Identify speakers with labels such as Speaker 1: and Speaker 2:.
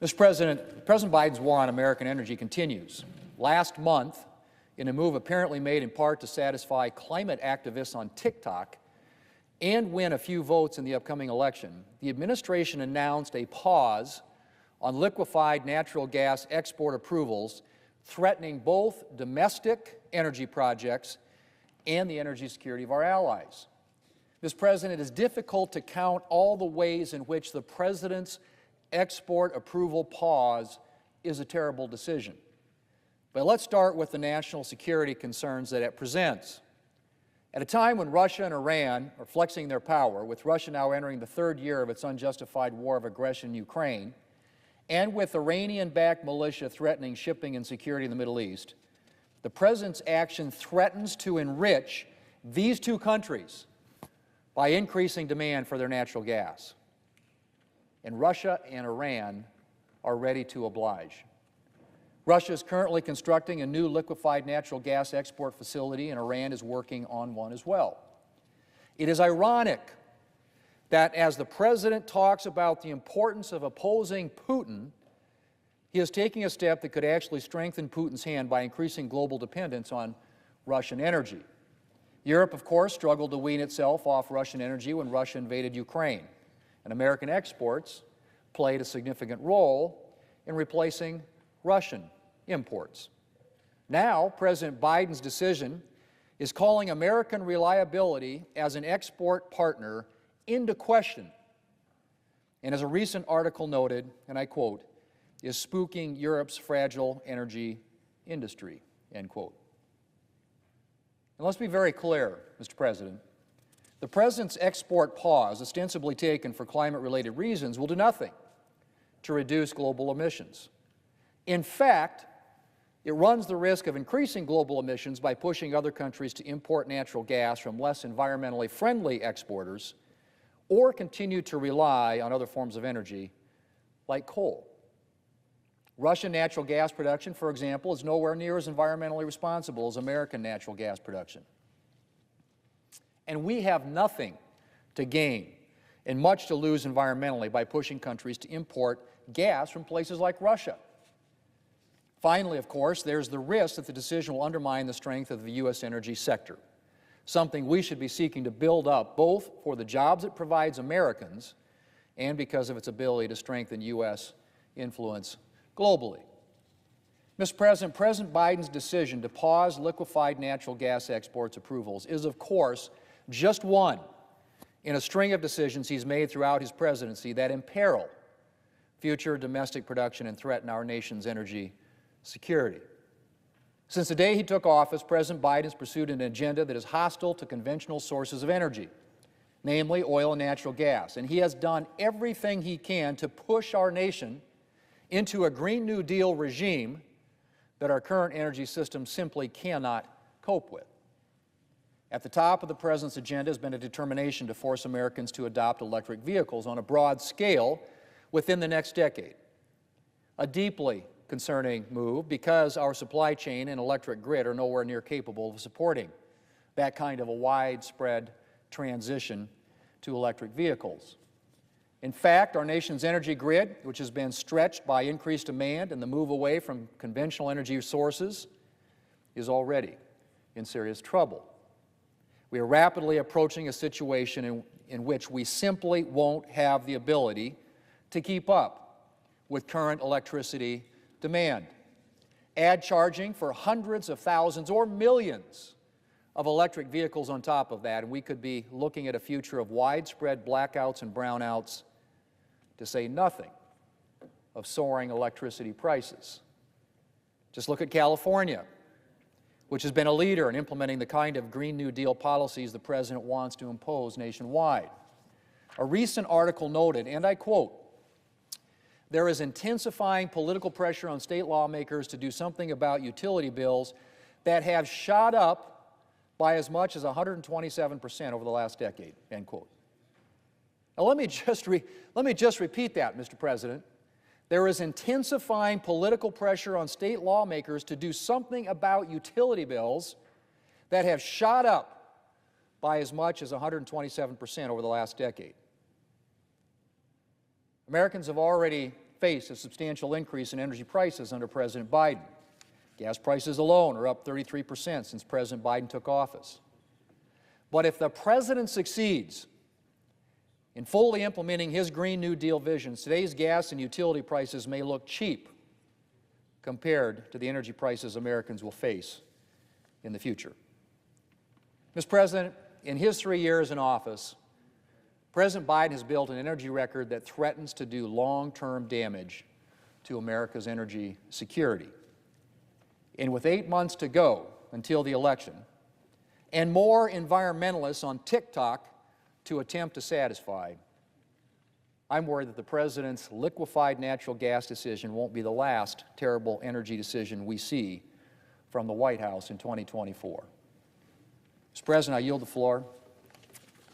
Speaker 1: Mr. President, President Biden's war on American energy continues. Last month, in a move apparently made in part to satisfy climate activists on TikTok and win a few votes in the upcoming election, the administration announced a pause on liquefied natural gas export approvals, threatening both domestic energy projects and the energy security of our allies. Mr. President, it is difficult to count all the ways in which the President's export approval pause is a terrible decision. But let's start with the national security concerns that it presents. At a time when Russia and Iran are flexing their power, with Russia now entering the third year of its unjustified war of aggression in Ukraine, and with Iranian-backed militia threatening shipping and security in the Middle East, the President's action threatens to enrich these two countries by increasing demand for their natural gas. And Russia and Iran are ready to oblige. Russia is currently constructing a new liquefied natural gas export facility, and Iran is working on one as well. It is ironic that as the President talks about the importance of opposing Putin, he is taking a step that could actually strengthen Putin's hand by increasing global dependence on Russian energy. Europe, of course, struggled to wean itself off Russian energy when Russia invaded Ukraine, and American exports played a significant role in replacing Russian imports. Now, President Biden's decision is calling American reliability as an export partner into question, and as a recent article noted, and I quote, is spooking Europe's fragile energy industry, end quote. And let's be very clear, Mr. President. The President's export pause, ostensibly taken for climate-related reasons, will do nothing to reduce global emissions. In fact, it runs the risk of increasing global emissions by pushing other countries to import natural gas from less environmentally friendly exporters or continue to rely on other forms of energy like coal. Russian natural gas production, for example, is nowhere near as environmentally responsible as American natural gas production. And we have nothing to gain and much to lose environmentally by pushing countries to import gas from places like Russia. Finally, of course, there's the risk that the decision will undermine the strength of the U.S. energy sector, something we should be seeking to build up both for the jobs it provides Americans and because of its ability to strengthen U.S. influence globally. Mr. President, President Biden's decision to pause liquefied natural gas exports approvals is, of course, just one in a string of decisions he's made throughout his presidency that imperil future domestic production and threaten our nation's energy security. Since the day he took office, President Biden has pursued an agenda that is hostile to conventional sources of energy, namely oil and natural gas, and he has done everything he can to push our nation into a Green New Deal regime that our current energy system simply cannot cope with. At the top of the President's agenda has been a determination to force Americans to adopt electric vehicles on a broad scale within the next decade. A deeply concerning move because our supply chain and electric grid are nowhere near capable of supporting that kind of a widespread transition to electric vehicles. In fact, our nation's energy grid, which has been stretched by increased demand and the move away from conventional energy sources, is already in serious trouble. We are rapidly approaching a situation in which we simply won't have the ability to keep up with current electricity demand. Add charging for hundreds of thousands or millions of electric vehicles on top of that, and we could be looking at a future of widespread blackouts and brownouts, to say nothing of soaring electricity prices. Just look at California, which has been a leader in implementing the kind of Green New Deal policies the President wants to impose nationwide. A recent article noted, and I quote, "There is intensifying political pressure on state lawmakers to do something about utility bills that have shot up by as much as 127% over the last decade," end quote. Now let me just repeat that, Mr. President. There is intensifying political pressure on state lawmakers to do something about utility bills that have shot up by as much as 127% over the last decade. Americans have already face a substantial increase in energy prices under President Biden. Gas prices alone are up 33% since President Biden took office. But if the President succeeds in fully implementing his Green New Deal visions, today's gas and utility prices may look cheap compared to the energy prices Americans will face in the future. Mr. President, in his 3 years in office, President Biden has built an energy record that threatens to do long-term damage to America's energy security. And with 8 months to go until the election, and more environmentalists on TikTok to attempt to satisfy, I'm worried that the President's liquefied natural gas decision won't be the last terrible energy decision we see from the White House in 2024. Mr. President, I yield the floor.